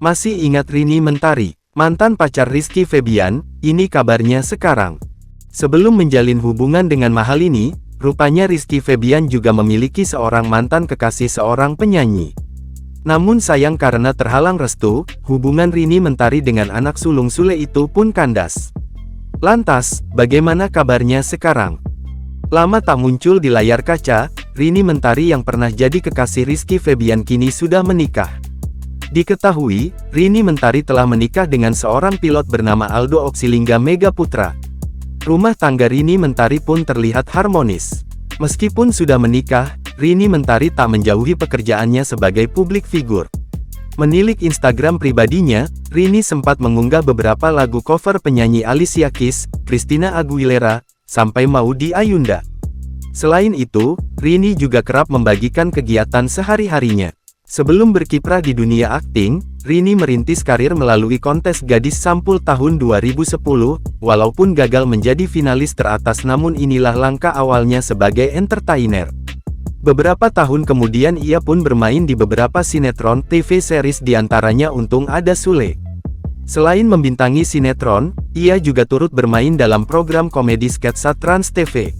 Masih ingat Rini Mentari, mantan pacar Rizky Febian? Ini kabarnya sekarang. Sebelum menjalin hubungan dengan Mahalini, rupanya Rizky Febian juga memiliki seorang mantan kekasih seorang penyanyi. Namun sayang karena terhalang restu, hubungan Rini Mentari dengan anak sulung Sule itu pun kandas. Lantas, bagaimana kabarnya sekarang? Lama tak muncul di layar kaca, Rini Mentari yang pernah jadi kekasih Rizky Febian kini sudah menikah. Diketahui, Rini Mentari telah menikah dengan seorang pilot bernama Aldo Oxilingga Megaputra. Rumah tangga Rini Mentari pun terlihat harmonis. Meskipun sudah menikah, Rini Mentari tak menjauhi pekerjaannya sebagai publik figur. Menilik Instagram pribadinya, Rini sempat mengunggah beberapa lagu cover penyanyi Alicia Keys, Christina Aguilera, sampai Maudy Ayunda. Selain itu, Rini juga kerap membagikan kegiatan sehari-harinya. Sebelum berkiprah di dunia akting, Rini merintis karir melalui kontes Gadis Sampul tahun 2010, walaupun gagal menjadi finalis teratas namun inilah langkah awalnya sebagai entertainer. Beberapa tahun kemudian ia pun bermain di beberapa sinetron TV series diantaranya Untung Ada Sule. Selain membintangi sinetron, ia juga turut bermain dalam program komedi sketsa Trans TV.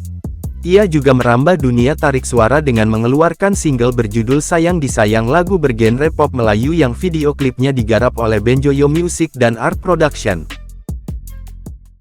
Ia juga merambah dunia tarik suara dengan mengeluarkan single berjudul Sayang Disayang, lagu bergenre pop Melayu yang video klipnya digarap oleh Benjoyo Music dan Art Production.